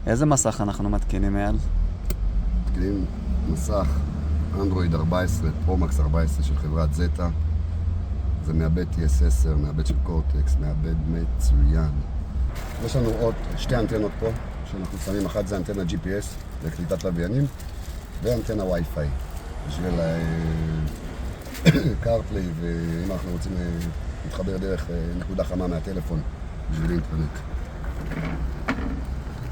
איזה מסך אנחנו מתקינים, אייל? מתקינים מסך אנדרואיד 14, פרומקס 14 של חברת זטה. זה מעבד TS10, מעבד של קורטקס, מעבד מצוין. יש לנו עוד שתי אנטנות פה שאנחנו שמים. אחת זה אנטנה GPS לקליטת לוויינים ואנטנה וי-פיי בשביל קארפליי, ואם אנחנו רוצים להתחבר דרך נקודה חמה מהטלפון בשביל אינטרנט.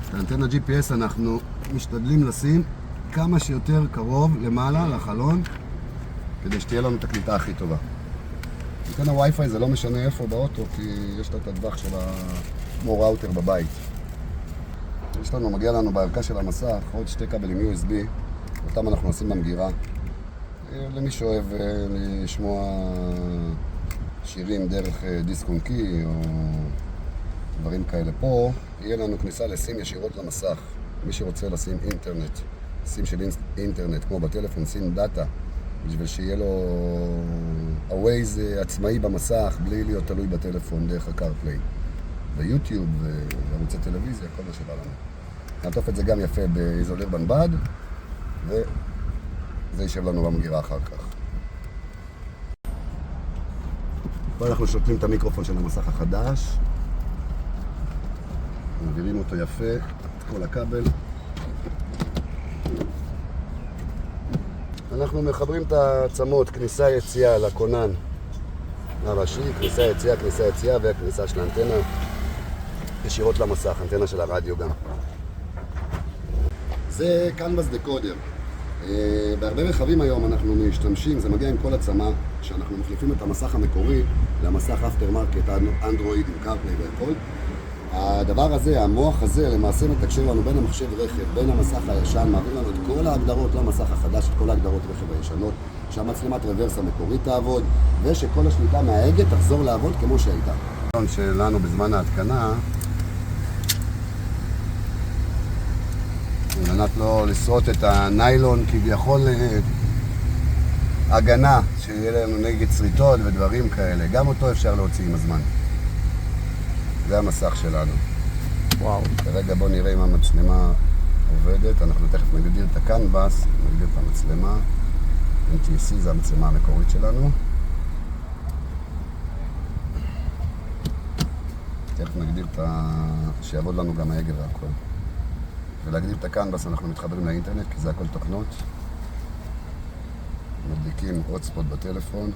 את האנטנה GPS אנחנו משתדלים לשים כמה שיותר קרוב למעלה לחלון כדי שתהיה לנו את הקליטה הכי טובה. אנטנה וי-פיי זה לא משנה איפה באוטו, כי יש לה את הטווח של כמו ראוטר בבית. מגיע לנו בערכה של המסך עוד שתי כבלים USB, אותם אנחנו נשים במגירה. למי שאוהב לשמוע שירים דרך דיסק און קי או דברים כאלה. פה יהיה לנו כניסה לסים ישירות למסך. מי שרוצה לשים אינטרנט, סים של אינטרנט כמו בטלפון, סים דאטה, בשביל שיהיה לו הווייז עצמאי במסך בלי להיות תלוי בטלפון דרך הקארפליי. ביוטיוב וערוצי טלוויזיה, כל מה שבא לנו. נעטוף את זה גם יפה באיזולר בנבד, וזה יישב לנו במגירה אחר כך. פה אנחנו שותלים את המיקרופון של המסך החדש. מעבירים אותו יפה, את כל הכבל. אנחנו מחברים את העצמות, כניסה יציאה לכונן הראשי, כניסה יציאה, כניסה יציאה וכניסה של האנטנה ישירות למסך, אנטנה של הרדיו גם. זה קנבס דקודר. בהרבה רכבים היום אנחנו משתמשים, זה מגיע עם כל עצמה, שאנחנו מחליפים את המסך המקורי למסך אפטר מרקט, אנדרואיד עם קארפליי והכל. הדבר הזה, המוח הזה, למעשה מתקשר לנו בין המחשב רכב, בין המסך הישן, מעביר לנו את כל ההגדרות למסך החדש, את כל ההגדרות רכב הישנות, שהמצלמת רוורס המקורית תעבוד, ושכל השליטה מההגה תחזור לעבוד כמו שהייתה. שלנו בזמן ההתקנה, על מנת לא לשרוט את הניילון כביכול הגנה, שיהיה לנו נגד שריטות ודברים כאלה. גם אותו אפשר להוציא עם הזמן. זה המסך שלנו. וואו. כרגע בוא נראה אם המצלמה עובדת. אנחנו תכף נגדיר את הקנבס, נגדיר את המצלמה. NTSC זה המצלמה המקורית שלנו. תכף נגדיר שיעבוד לנו גם ההגה והכל. ולהגדיר את הקנבס אנחנו מתחברים לאינטרנט, כי זה הכל תוכנות. מדליקים הוטספוט בטלפון.